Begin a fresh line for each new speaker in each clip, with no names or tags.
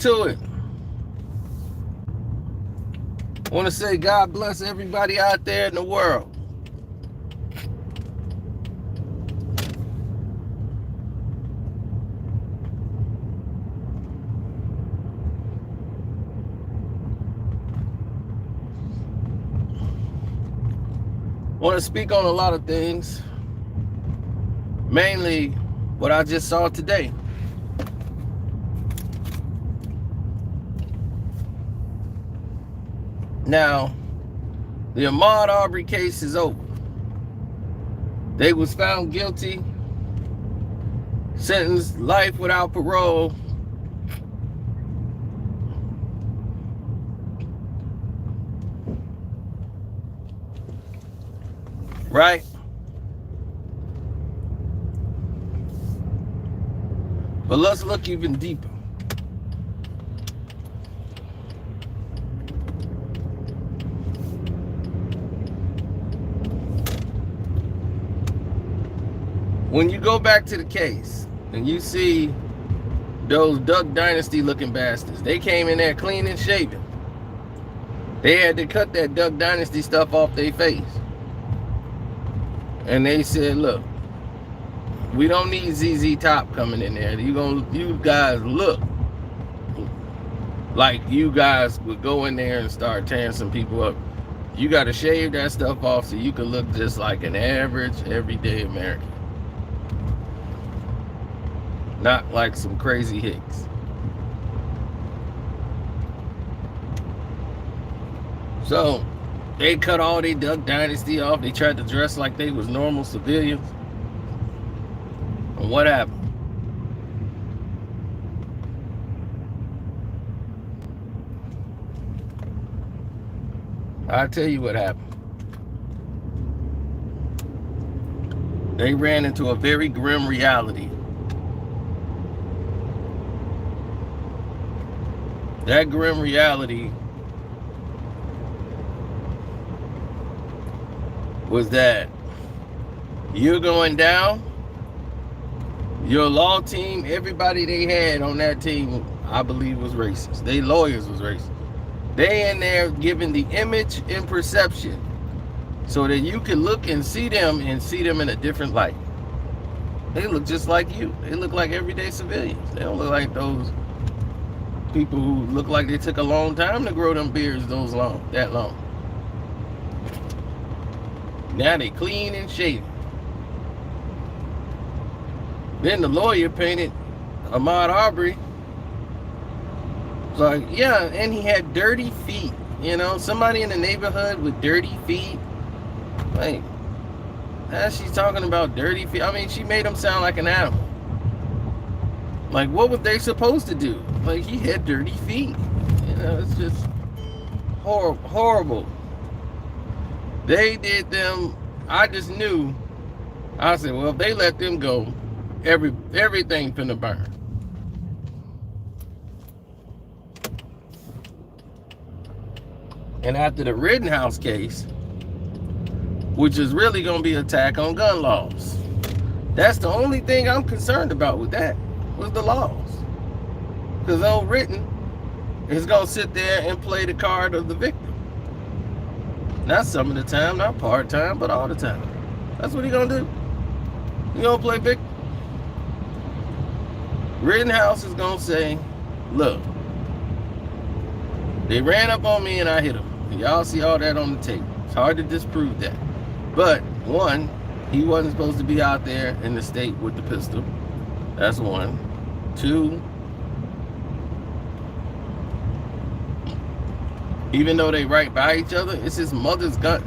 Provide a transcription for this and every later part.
To it. I want to say God bless everybody out there in the world. I want to speak on a lot of things, mainly what I just saw today. Now, the Ahmaud Arbery case is over. They was found guilty, sentenced life without parole. Right? But let's look even deeper. When you go back to the case and you see those Duck Dynasty looking bastards, they came in there clean and shaven. They had to cut that Duck Dynasty stuff off their face. And they said, look, we don't need ZZ Top coming in there. You guys look like you guys would go in there and start tearing some people up. You got to shave that stuff off so you can look just like an average, everyday American. Not like some crazy hicks. So, they cut all their Duck Dynasty off. They tried to dress like they was normal civilians. And what happened? I'll tell you what happened. They ran into a very grim reality. That grim reality was that you're going down, your law team, everybody they had on that team, I believe, was racist. They lawyers was racist. They in there giving the image and perception so that you can look and see them in a different light. They look just like you. They look like everyday civilians. They don't look like those people who look like they took a long time to grow them beards that long. Now they clean and shaven. Then the lawyer painted Ahmaud Arbery. It's like, yeah, and he had dirty feet. You know, somebody in the neighborhood with dirty feet. Like, now she's talking about dirty feet. I mean, she made him sound like an animal. Like, what were they supposed to do? Like, he had dirty feet. You know, it's just horrible. They did them. I just knew. I said, well, if they let them go, everything finna burn. And after the Rittenhouse case, which is really gonna be an attack on gun laws, that's the only thing I'm concerned about with that, was the laws. Because old Ritten is gonna sit there and play the card of the victim. Not some of the time, not part-time, but all the time. That's what he gonna do. He gonna play victim. Rittenhouse is gonna say, look, they ran up on me and I hit them. Y'all see all that on the tape. It's hard to disprove that. But one, he wasn't supposed to be out there in the state with the pistol. That's one. Two, even though they right by each other, it's his mother's gun.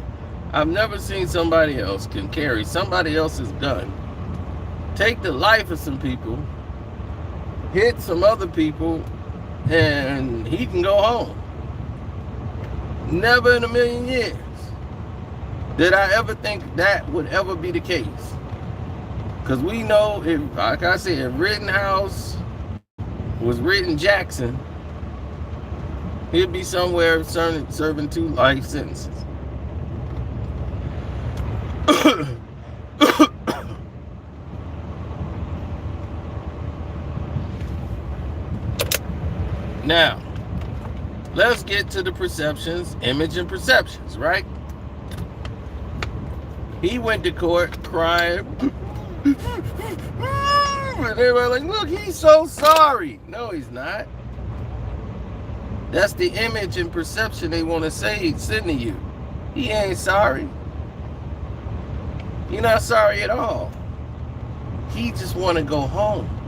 I've never seen somebody else can carry somebody else's gun, take the life of some people, hit some other people, and he can go home. Never in a million years did I ever think that would ever be the case. Because we know, if, like I said, if Rittenhouse was Ritten Jackson, he'd be somewhere serving 2 life sentences. Now, let's get to the perceptions, image and perceptions, right? He went to court crying. And they were like, look, he's so sorry. No, he's not. That's the image and perception they want to say, send to you. He ain't sorry. He's not sorry at all. He just want to go home.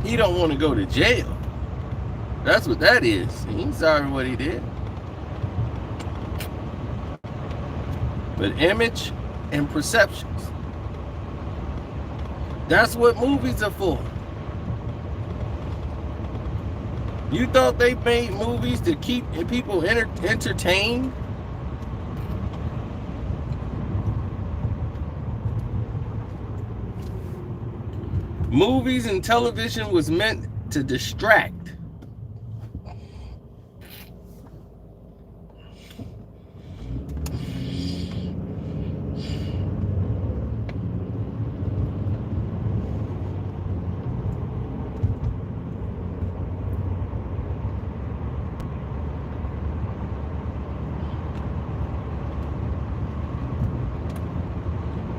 He don't want to go to jail. That's what that is. He ain't sorry what he did. But image and perceptions. That's what movies are for. You thought they made movies to keep people entertained? Movies and television was meant to distract.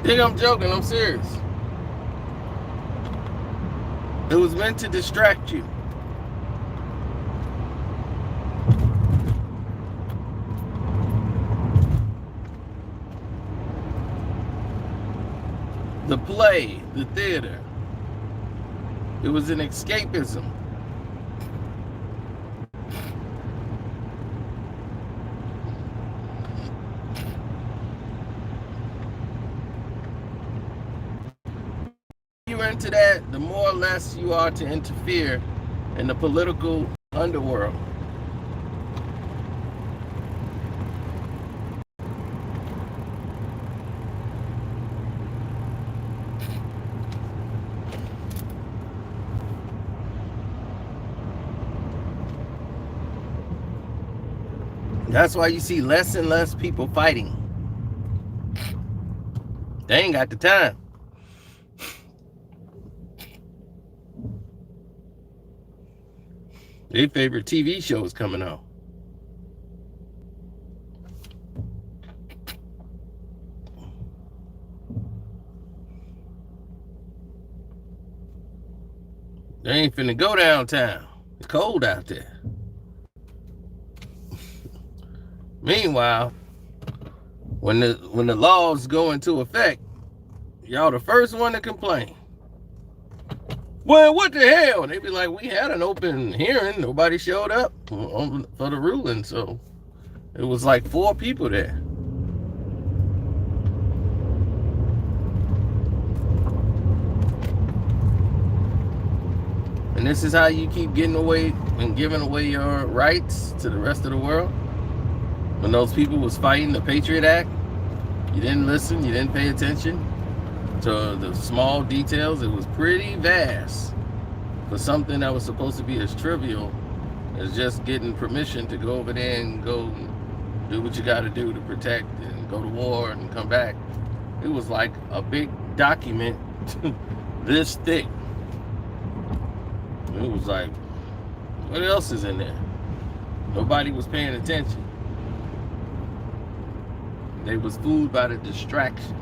Think I'm joking, I'm serious. It was meant to distract you. The play, the theater. It was an escapism. Into that, the more or less you are to interfere in the political underworld. That's why you see less and less people fighting. They ain't got the time. Their favorite TV show is coming out. They ain't finna go downtown. It's cold out there. Meanwhile, when the laws go into effect, y'all the first one to complain. Well, what the hell? They be like, we had an open hearing. Nobody showed up for the ruling. So it was like 4 people there. And this is how you keep getting away and giving away your rights to the rest of the world. When those people was fighting the Patriot Act, you didn't listen, you didn't pay attention to the small details. It was pretty vast for something that was supposed to be as trivial as just getting permission to go over there and go do what you got to do to protect and go to war and come back. It was like a big document this thick. It was like, what else is in there? Nobody was paying attention. They was fooled by the distraction.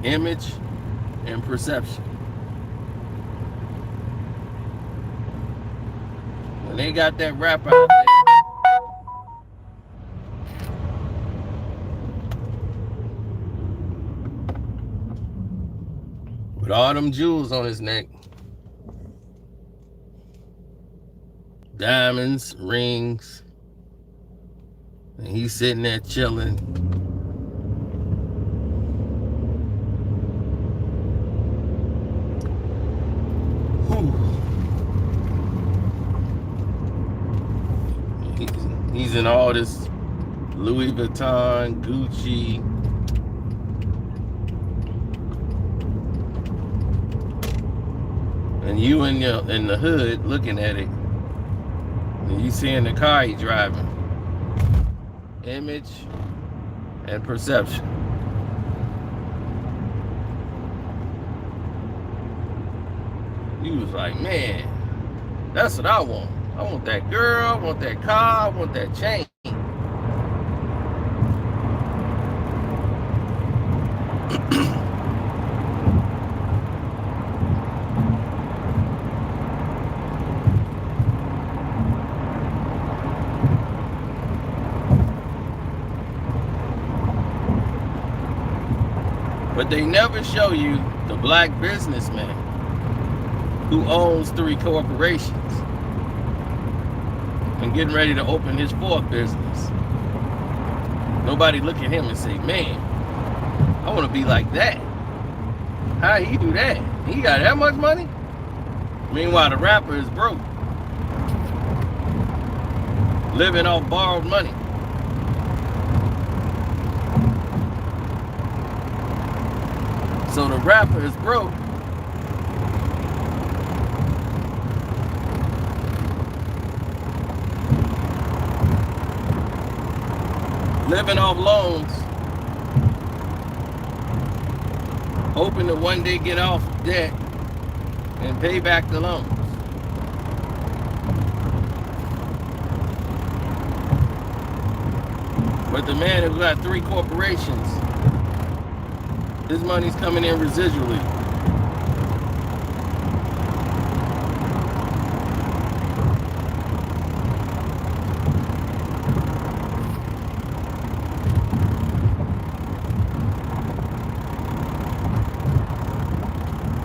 Image and perception. When they got that rapper out there, with all them jewels on his neck, diamonds, rings, and he's sitting there chilling. He's in all this Louis Vuitton, Gucci. And you in the hood looking at it. And you seeing the car he driving. image, and perception. He was like, man, that's what I want. I want that girl, I want that car, I want that chain. But they never show you the black businessman who owns 3 corporations and getting ready to open his 4th business. Nobody look at him and say, man, I want to be like that. How he do that? He got that much money? Meanwhile, the rapper is broke, living off borrowed money. So the rapper is broke, living off loans, hoping to one day get off debt and pay back the loans. But the man who got 3 corporations, his money's coming in residually.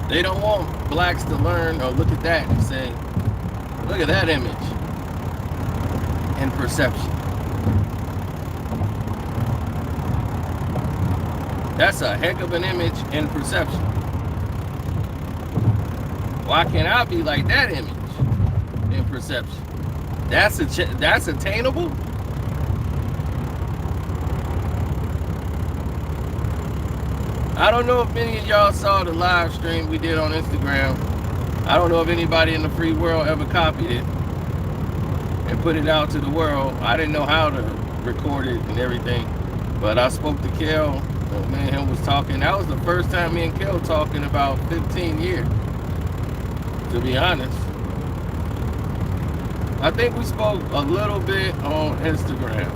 They don't want blacks to learn or look at that and say, look at that image and perception. That's a heck of an image and perception. Why can't I be like that image and perception? That's attainable? I don't know if many of y'all saw the live stream we did on Instagram. I don't know if anybody in the free world ever copied it and put it out to the world. I didn't know how to record it and everything, but I spoke to Kel. Me and him was talking. That was the first time me and Kel talking in about 15 years, to be honest. I think we spoke a little bit on Instagram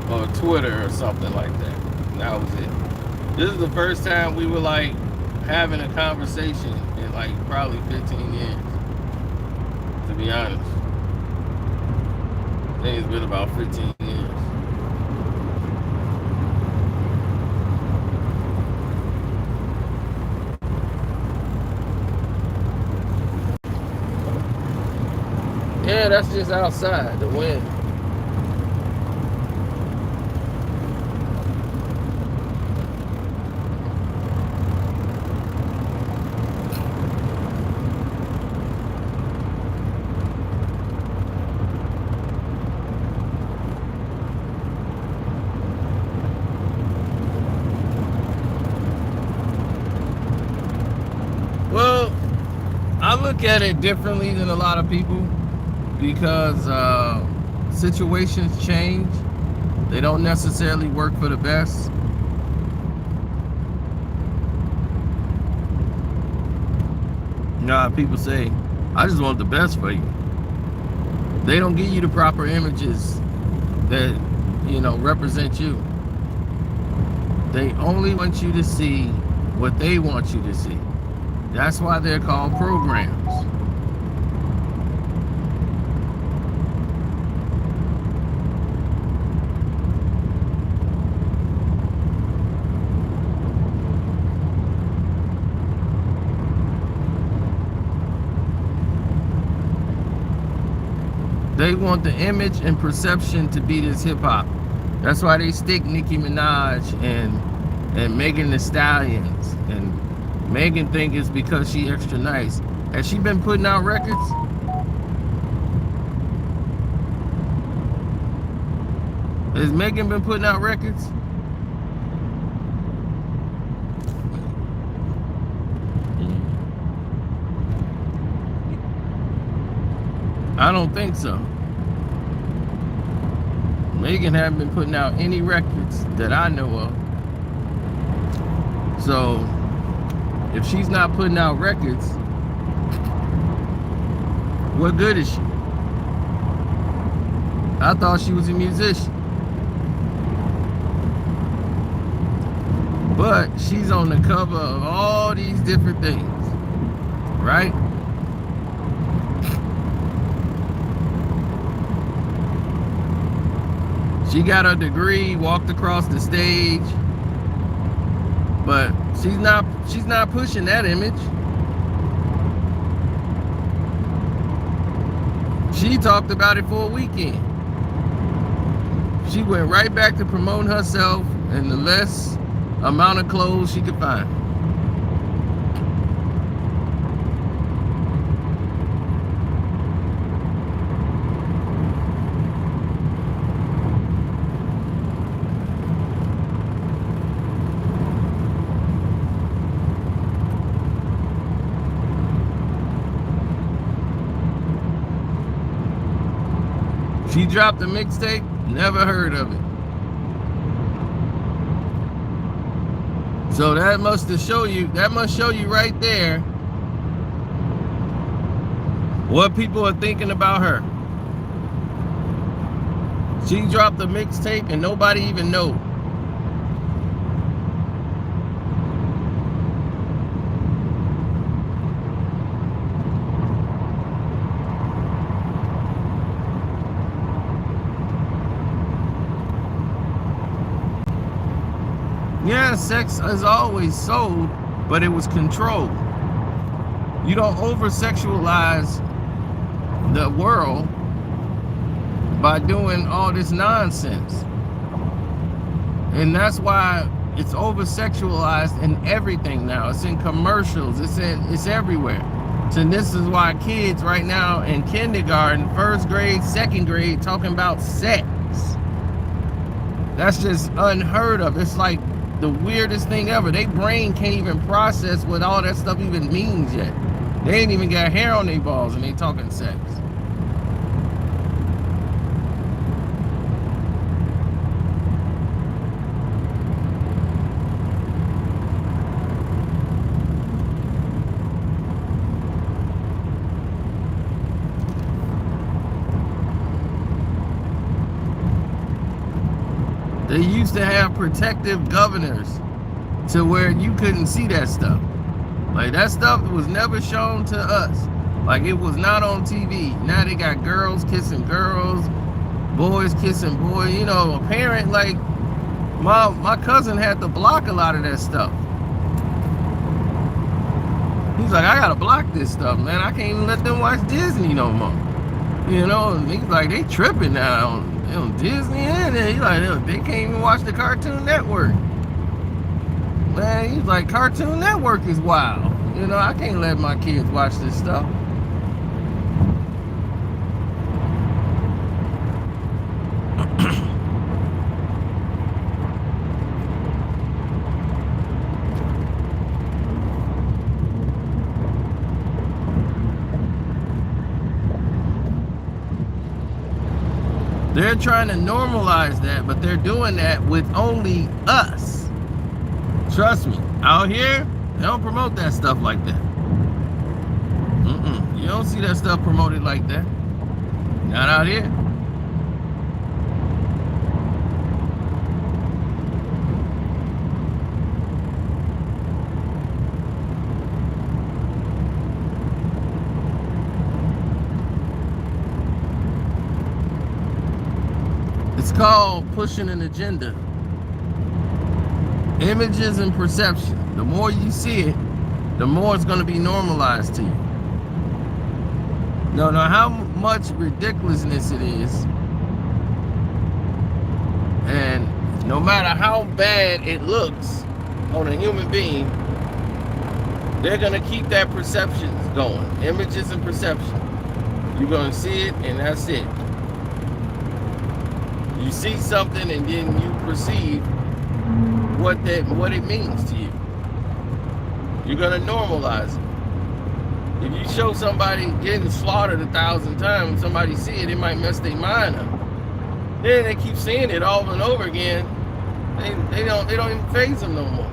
or Twitter or something like that. And that was it. This is the first time we were like having a conversation in like probably 15 years, to be honest. I think it's been about 15 years. Yeah, that's just outside, the wind. Well, I look at it differently than a lot of people, because situations change. They don't necessarily work for the best. Nah, people say, I just want the best for you. They don't give you the proper images that, represent you. They only want you to see what they want you to see. That's why they're called programs. They want the image and perception to be this hip hop. That's why they stick Nicki Minaj and Megan Thee Stallions. And Megan think it's because she extra nice. Has she been putting out records? Has Megan been putting out records? I don't think so. Megan hasn't been putting out any records that I know of. So if she's not putting out records, what good is she? I thought she was a musician. But she's on the cover of all these different things, right? She got her degree, walked across the stage, but she's not pushing that image. She talked about it for a weekend. She went right back to promoting herself in the less amount of clothes she could find. She dropped a mixtape, never heard of it. So that must show you right there what people are thinking about her. She dropped a mixtape and nobody even knows. Yeah, sex is always sold, but it was controlled. You don't over-sexualize the world by doing all this nonsense. And that's why it's over-sexualized in everything now. It's in commercials, it's everywhere. So this is why kids right now in kindergarten, first grade, second grade, talking about sex. That's just unheard of. It's like the weirdest thing ever. Their brain can't even process what all that stuff even means yet. They ain't even got hair on their balls and they talking sex. They used to have protective governors to where you couldn't see that stuff. Like that stuff was never shown to us. Like it was not on TV. Now they got girls kissing girls, boys kissing boys. You know, a parent like my cousin had to block a lot of that stuff. He's like, I gotta block this stuff, man. I can't even let them watch Disney no more. You know, and he's like, they tripping now on Disney, and he's like, they can't even watch the Cartoon Network. Man, he's like, Cartoon Network is wild. You know, I can't let my kids watch this stuff. They're trying to normalize that, but they're doing that with only us. Trust me, out here, they don't promote that stuff like that. You don't see that stuff promoted like that. Not out here. It's called pushing an agenda. Images and perception. The more you see it, the more it's going to be normalized to you. No matter how much ridiculousness it is, and no matter how bad it looks on a human being, they're going to keep that perception going. Images and perception. You're going to see it, and that's it. You see something, and then you perceive what it means to you. You're gonna normalize it. If you show somebody getting slaughtered 1,000 times, somebody see it, it might mess their mind up. Then they keep seeing it over and over again. They don't even phase them no more.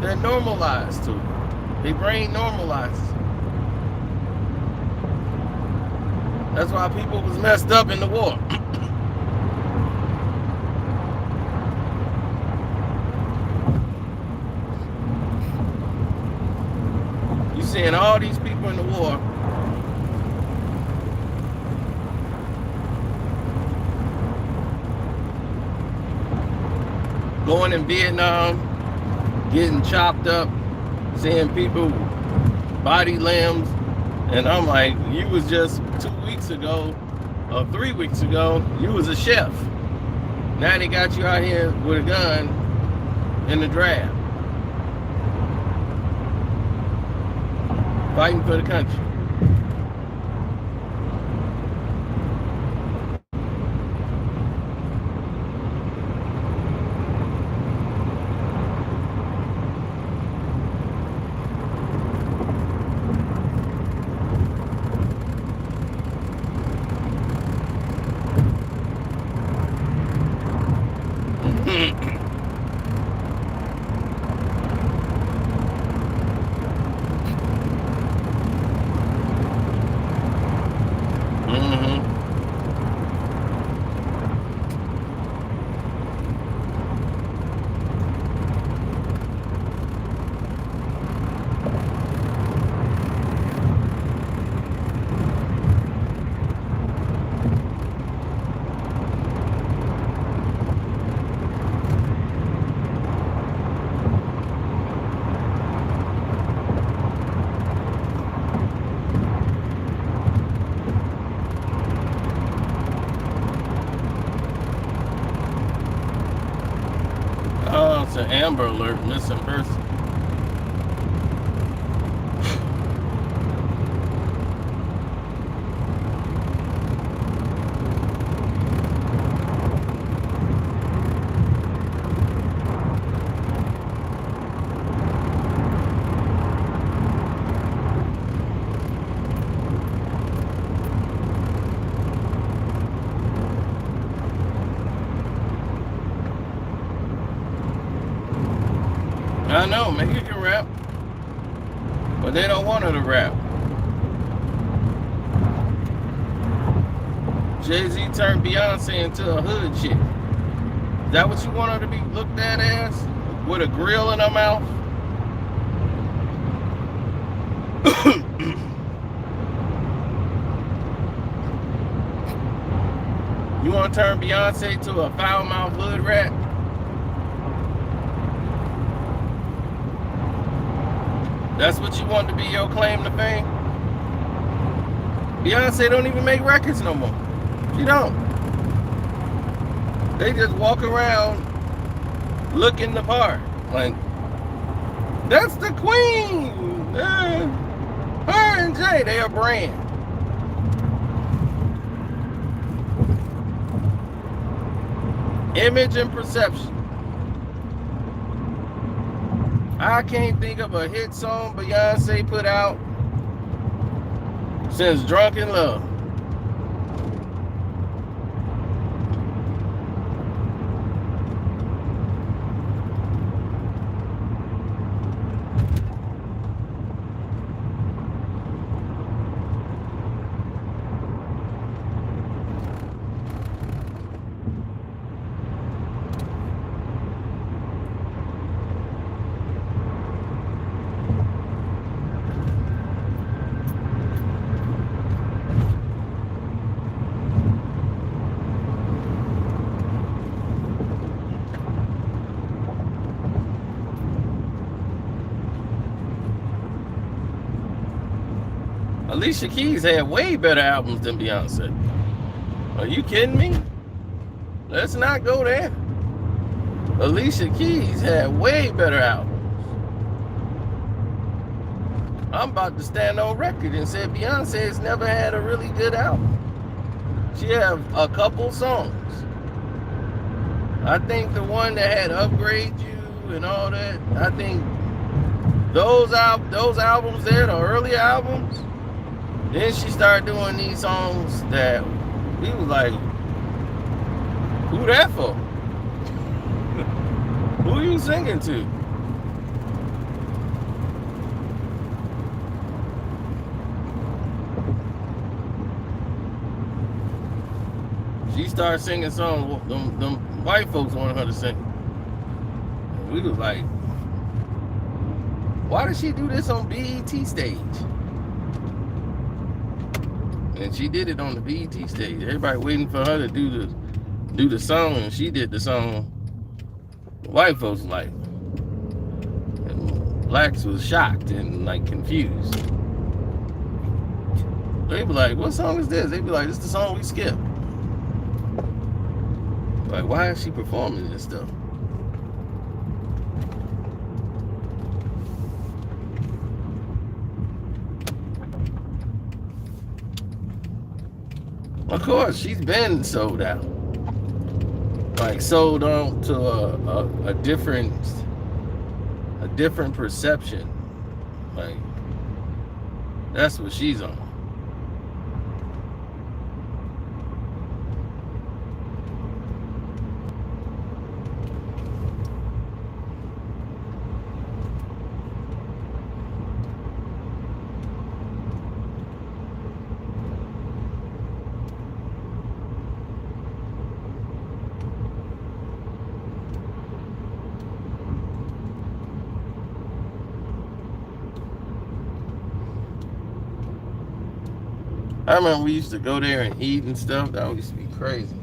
They're normalized to it. Their brain normalizes. That's why people was messed up in the war. You seeing all these people in the war going in Vietnam, getting chopped up, seeing people body limbs, and I'm like, you was just 2 weeks ago or 3 weeks ago, you was a chef. Now they got you out here with a gun in the draft, fighting for the country. Oh, it's an Amber Alert, missing person. I know, Megan can rap, but they don't want her to rap. Jay-Z turned Beyonce into a hood chick. Is that what you want her to be looked at as? With a grill in her mouth? You want to turn Beyonce to a foul-mouthed hood rat? That's what you want to be your claim to fame? Beyonce don't even make records no more. She don't. They just walk around looking the part. Like, that's the queen. Her and Jay, they a brand. Image and perception. I can't think of a hit song Beyonce put out since Drunk in Love. Alicia Keys had way better albums than Beyonce. Are you kidding me? Let's not go there. Alicia Keys had way better albums. I'm about to stand on record and say Beyonce has never had a really good album. She have a couple songs. I think the one that had Upgrade You and all that, I think those albums there, the early albums, then she started doing these songs that we was like, Who that for? Who you singing to? She started singing songs them white folks wanted her to sing. And we was like, why did she do this on BET stage? And she did it on the BET stage. Everybody waiting for her to do the song, and she did the song. The white folks like, and blacks was shocked and like confused. They be like, what song is this? They be like, this is the song we skipped. Like, why is she performing this stuff? Of course, she's been sold out. Like sold on to a different perception. Like that's what she's on. I remember we used to go there and eat and stuff. That used to be crazy.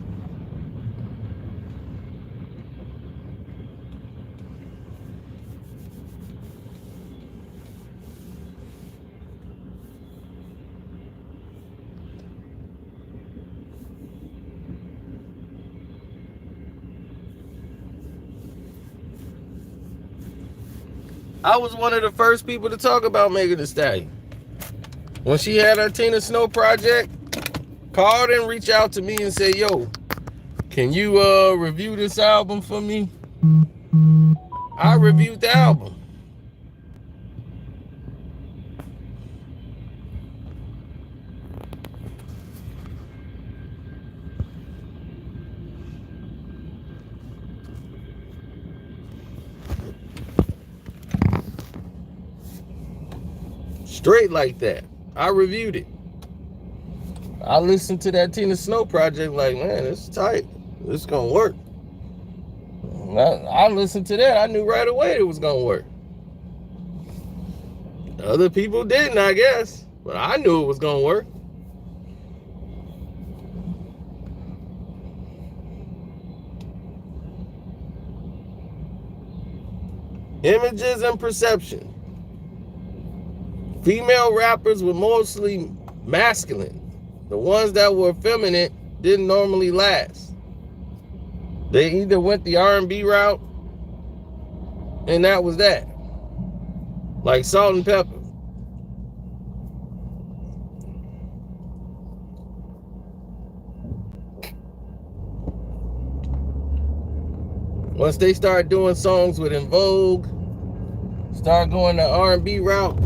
I was one of the first people to talk about Megan Thee Stallion. When she had her Tina Snow project, called and reached out to me and said, yo, can you review this album for me? I reviewed the album. Straight like that. I reviewed it. I listened to that Tina Snow project like, man, it's tight. It's gonna work. I listened to that. I knew right away it was gonna work. Other people didn't, I guess, but I knew it was gonna work. Images and perception. Female rappers were mostly masculine. The ones that were feminine didn't normally last. They either went the R&B route, and that was that. Like Salt and Pepper. Once they started doing songs with En Vogue, started going the R&B route,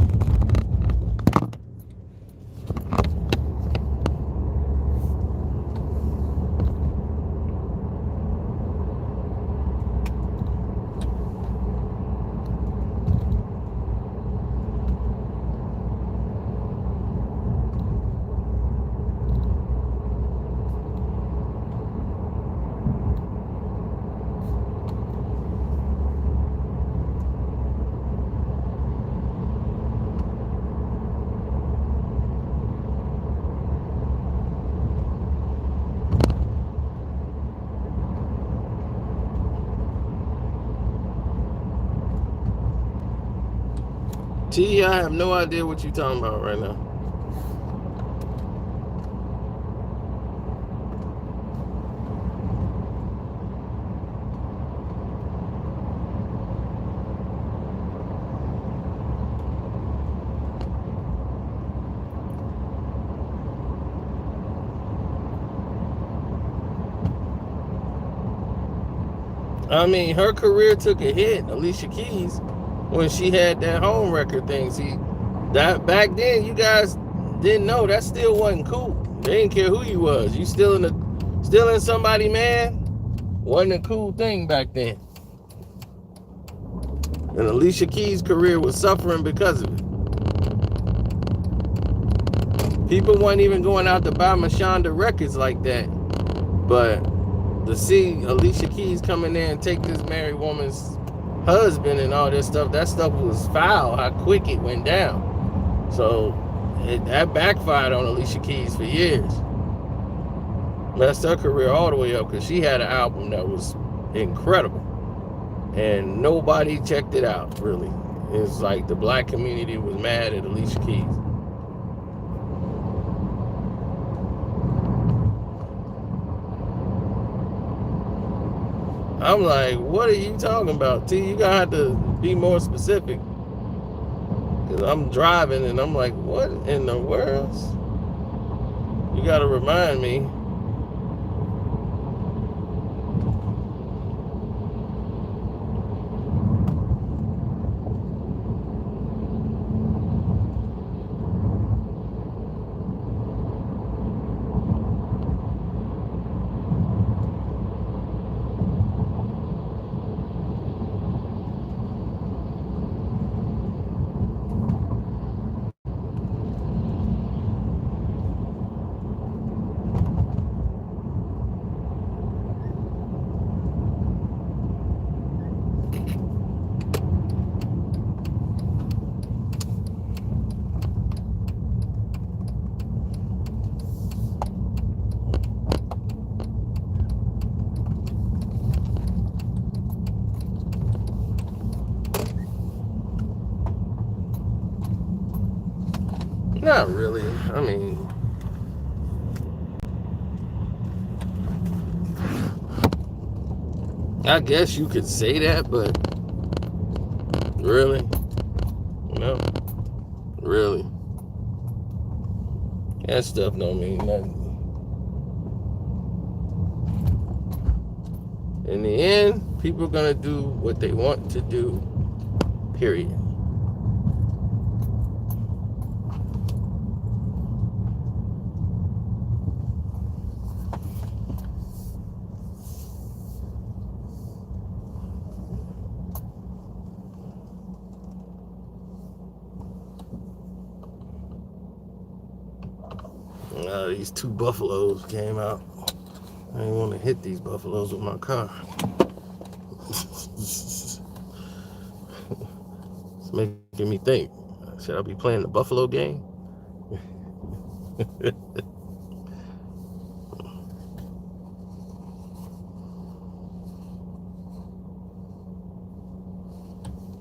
T, I have no idea what you're talking about right now. I mean, her career took a hit, Alicia Keys, when she had that home record thing. See, that back then you guys didn't know that still wasn't cool. They didn't care who you was. You still in somebody, man. Wasn't a cool thing back then. And Alicia Keys' career was suffering because of it. People weren't even going out to buy Mashonda records like that. But to see Alicia Keys come in there and take this married woman's husband and all this stuff, that stuff was foul, how quick it went down. So that backfired on Alicia Keys for years. Messed her career all the way up because she had an album that was incredible. And nobody checked it out, really. It's like the black community was mad at Alicia Keys. I'm like, what are you talking about, T? You gotta have to be more specific. Because I'm driving and I'm like, what in the world? You gotta remind me. Not really. I mean, I guess you could say that, but really? No. Really? That stuff don't mean nothing. In the end, people are going to do what they want to do, period. These two buffaloes came out. I didn't want to hit these buffaloes with my car. It's making me think, should I be playing the buffalo game?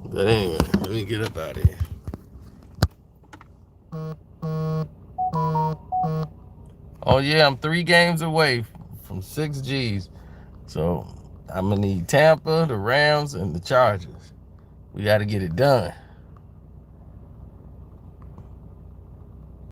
But anyway, let me get up out of here. Oh yeah, I'm 3 games away from 6 G's. So I'm going to need Tampa, the Rams, and the Chargers. We got to get it done.